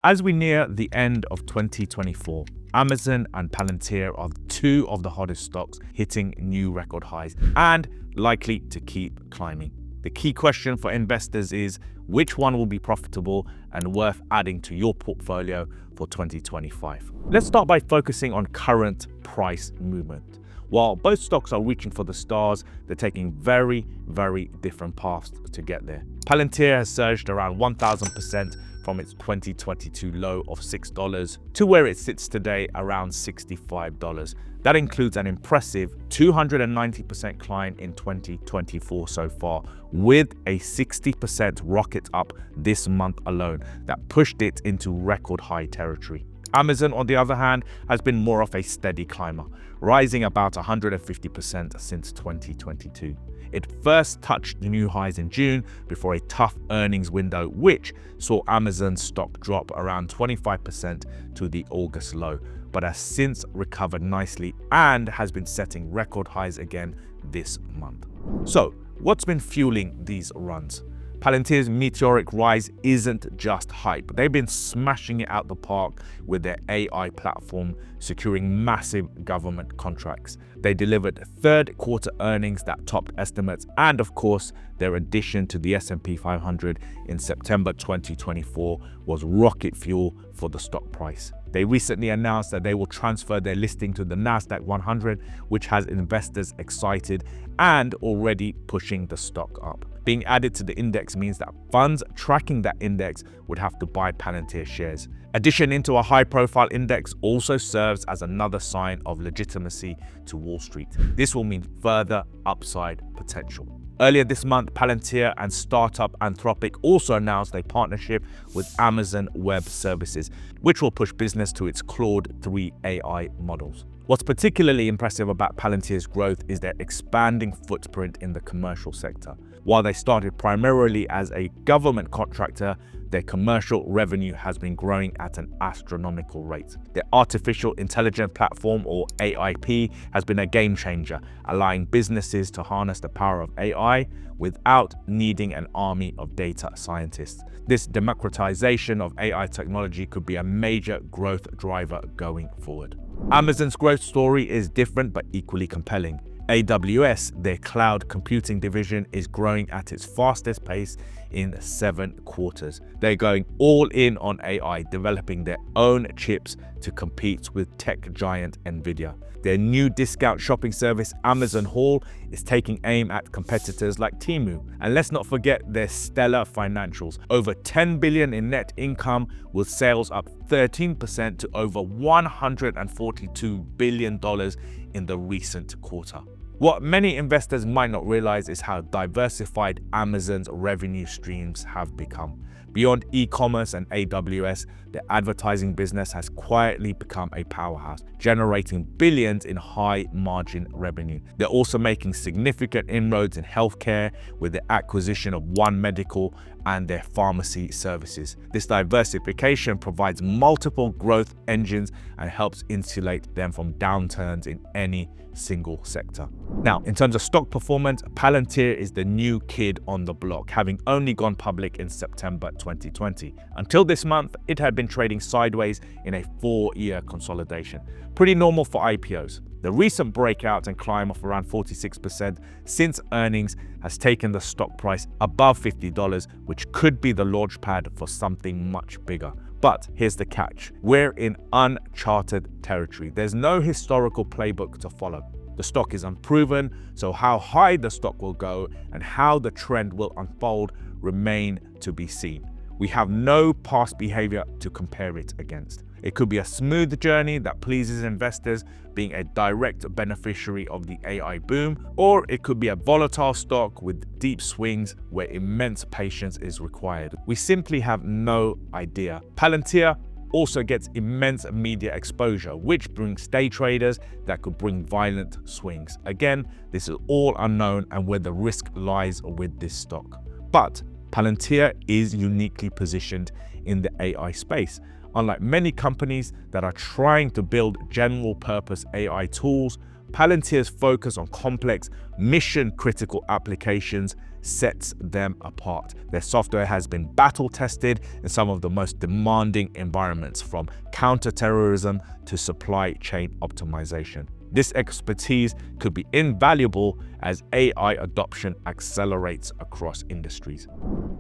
As we near the end of 2024, Amazon and Palantir are two of the hottest stocks, hitting new record highs and likely to keep climbing. The key question for investors is which one will be profitable and worth adding to your portfolio for 2025. Let's start by focusing on current price movement. While both stocks are reaching for the stars, they're taking very different paths to get there. Palantir has surged around 1,000% from its 2022 low of $6 to where it sits today around $65. That includes an impressive 290% climb in 2024 so far, with a 60% rocket up this month alone that pushed it into record high territory. Amazon, on the other hand, has been more of a steady climber, rising about 150% since 2022. It first touched new highs in June before a tough earnings window, which saw Amazon's stock drop around 25% to the August low, but has since recovered nicely and has been setting record highs again this month. So, what's been fueling these runs? Palantir's meteoric rise isn't just hype. They've been smashing it out the park with their AI platform, securing massive government contracts. They delivered third quarter earnings that topped estimates, and of course, their addition to the S&P 500 in September 2024 was rocket fuel for the stock price. They recently announced that they will transfer their listing to the Nasdaq 100, which has investors excited and already pushing the stock up. Being added to the index means that funds tracking that index would have to buy Palantir shares. Addition into a high-profile index also serves as another sign of legitimacy to Wall Street. This will mean further upside potential. Earlier this month, Palantir and startup Anthropic also announced a partnership with Amazon Web Services, which will push business to its Claude 3 AI models. What's particularly impressive about Palantir's growth is their expanding footprint in the commercial sector. While they started primarily as a government contractor, their commercial revenue has been growing at an astronomical rate. Their artificial intelligence platform, or AIP, has been a game changer, allowing businesses to harness the power of AI without needing an army of data scientists. This democratization of AI technology could be a major growth driver going forward. Amazon's growth story is different but equally compelling. AWS, their cloud computing division, is growing at its fastest pace in 7 quarters. They're going all in on AI, developing their own chips to compete with tech giant Nvidia. Their new discount shopping service, Amazon Haul, is taking aim at competitors like Temu. And let's not forget their stellar financials. Over $10 billion in net income, with sales up 13% to over $142 billion in the recent quarter. What many investors might not realize is how diversified Amazon's revenue streams have become. Beyond e-commerce and AWS, the advertising business has quietly become a powerhouse, generating billions in high-margin revenue. They're also making significant inroads in healthcare with the acquisition of One Medical and their pharmacy services. This diversification provides multiple growth engines and helps insulate them from downturns in any single sector. Now, in terms of stock performance, Palantir is the new kid on the block, having only gone public in September 2020. Until this month, it had been trading sideways in a 4-year consolidation. Pretty normal for IPOs. The recent breakout and climb of around 46% since earnings has taken the stock price above $50, which could be the launchpad for something much bigger. But here's the catch. We're in uncharted territory. There's no historical playbook to follow. The stock is unproven, so how high the stock will go and how the trend will unfold remain to be seen. We have no past behavior to compare it against. It could be a smooth journey that pleases investors, being a direct beneficiary of the AI boom, or it could be a volatile stock with deep swings where immense patience is required. We simply have no idea. Palantir also gets immense media exposure, which brings day traders that could bring violent swings. Again, this is all unknown and where the risk lies with this stock. But Palantir is uniquely positioned in the AI space. Unlike many companies that are trying to build general-purpose AI tools, Palantir's focus on complex, mission-critical applications sets them apart. Their software has been battle tested in some of the most demanding environments, from counterterrorism to supply chain optimization. This expertise could be invaluable as AI adoption accelerates across industries.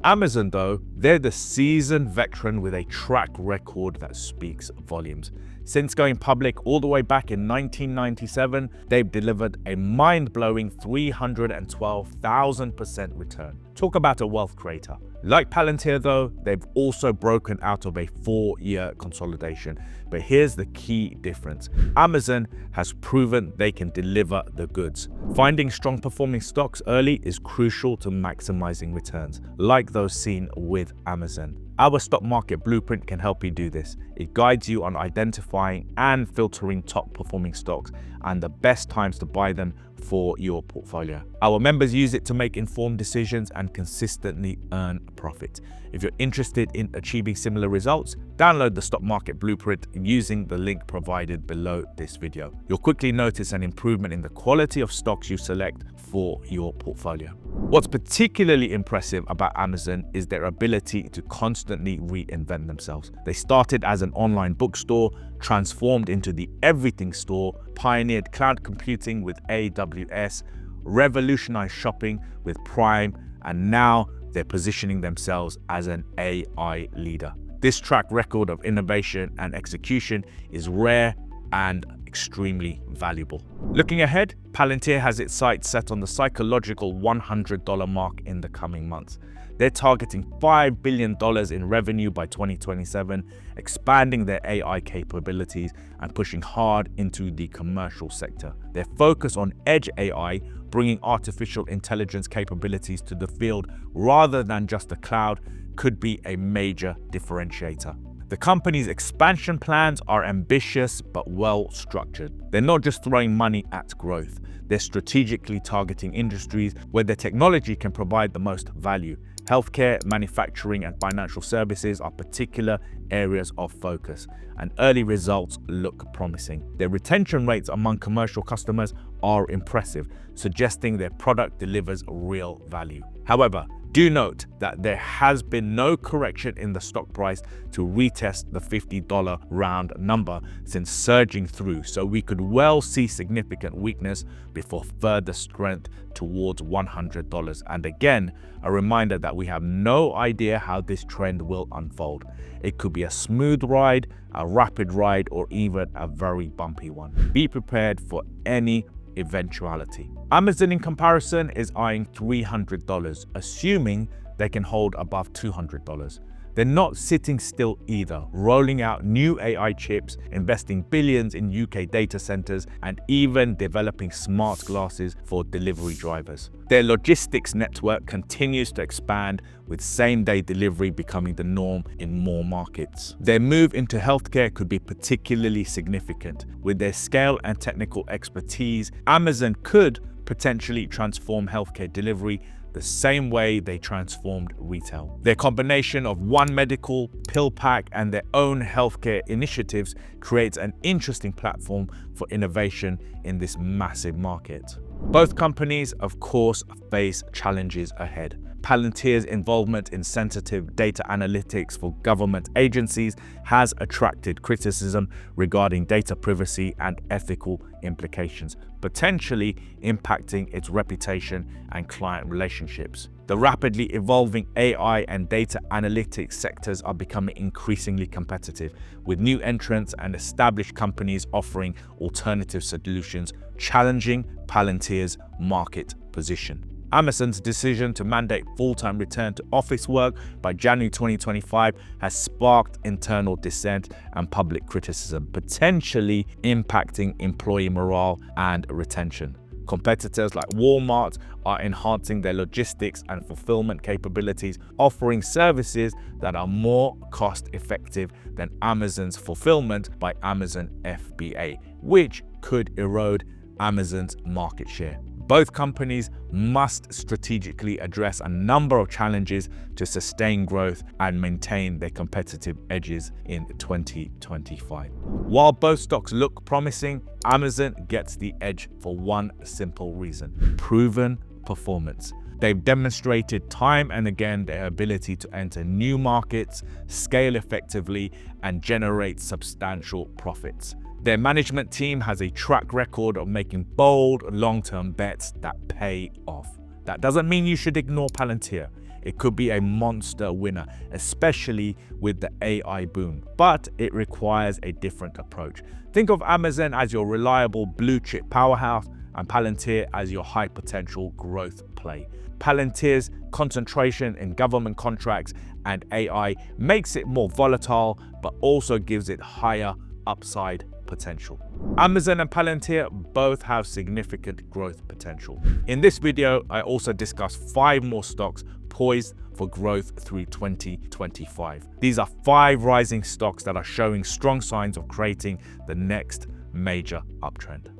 Amazon, though, they're the seasoned veteran with a track record that speaks volumes. Since going public all the way back in 1997, they've delivered a mind-blowing 312,000% return. Talk about a wealth creator. Like Palantir, though, they've also broken out of a 4-year consolidation. But here's the key difference. Amazon has proven they can deliver the goods. Finding strong performing stocks early is crucial to maximizing returns, like those seen with Amazon. Our stock market blueprint can help you do this. It guides you on identifying and filtering top performing stocks and the best times to buy them for your portfolio. Our members use it to make informed decisions and consistently earn profit. If you're interested in achieving similar results, download the stock market blueprint using the link provided below this video. You'll quickly notice an improvement in the quality of stocks you select for your portfolio. What's particularly impressive about Amazon is their ability to constantly reinvent themselves. They started as an online bookstore, transformed into the everything store, pioneered cloud computing with AWS, revolutionized shopping with Prime, and now they're positioning themselves as an AI leader. This track record of innovation and execution is rare and extremely valuable. Looking ahead, Palantir has its sights set on the psychological $100 mark in the coming months. They're targeting $5 billion in revenue by 2027, expanding their AI capabilities and pushing hard into the commercial sector. Their focus on edge AI, bringing artificial intelligence capabilities to the field rather than just the cloud, could be a major differentiator. The company's expansion plans are ambitious but well structured. They're not just throwing money at growth. They're strategically targeting industries where their technology can provide the most value. Healthcare, manufacturing, and financial services are particular areas of focus, and early results look promising. Their retention rates among commercial customers are impressive, suggesting their product delivers real value. However, do note that there has been no correction in the stock price to retest the $50 round number since surging through, so we could well see significant weakness before further strength towards $100. And again, a reminder that we have no idea how this trend will unfold. It could be a smooth ride, a rapid ride, or even a very bumpy one. Be prepared for any eventuality. Amazon, in comparison, is eyeing $300, assuming they can hold above $200. They're not sitting still either, rolling out new AI chips, investing billions in UK data centers, and even developing smart glasses for delivery drivers. Their logistics network continues to expand, with same-day delivery becoming the norm in more markets. Their move into healthcare could be particularly significant. With their scale and technical expertise, Amazon could potentially transform healthcare delivery the same way they transformed retail. Their combination of One Medical, PillPack, and their own healthcare initiatives creates an interesting platform for innovation in this massive market. Both companies, of course, face challenges ahead. Palantir's involvement in sensitive data analytics for government agencies has attracted criticism regarding data privacy and ethical implications, potentially impacting its reputation and client relationships. The rapidly evolving AI and data analytics sectors are becoming increasingly competitive, with new entrants and established companies offering alternative solutions, challenging Palantir's market position. Amazon's decision to mandate full-time return to office work by January 2025 has sparked internal dissent and public criticism, potentially impacting employee morale and retention. Competitors like Walmart are enhancing their logistics and fulfillment capabilities, offering services that are more cost-effective than Amazon's fulfillment by Amazon FBA, which could erode Amazon's market share. Both companies must strategically address a number of challenges to sustain growth and maintain their competitive edges in 2025. While both stocks look promising, Amazon gets the edge for one simple reason: proven performance. They've demonstrated time and again their ability to enter new markets, scale effectively, and generate substantial profits. Their management team has a track record of making bold, long-term bets that pay off. That doesn't mean you should ignore Palantir. It could be a monster winner, especially with the AI boom, but it requires a different approach. Think of Amazon as your reliable blue chip powerhouse and Palantir as your high potential growth play. Palantir's concentration in government contracts and AI makes it more volatile, but also gives it higher upside potential. Amazon and Palantir both have significant growth potential. In this video, I also discuss 5 more stocks poised for growth through 2025. These are 5 rising stocks that are showing strong signs of creating the next major uptrend.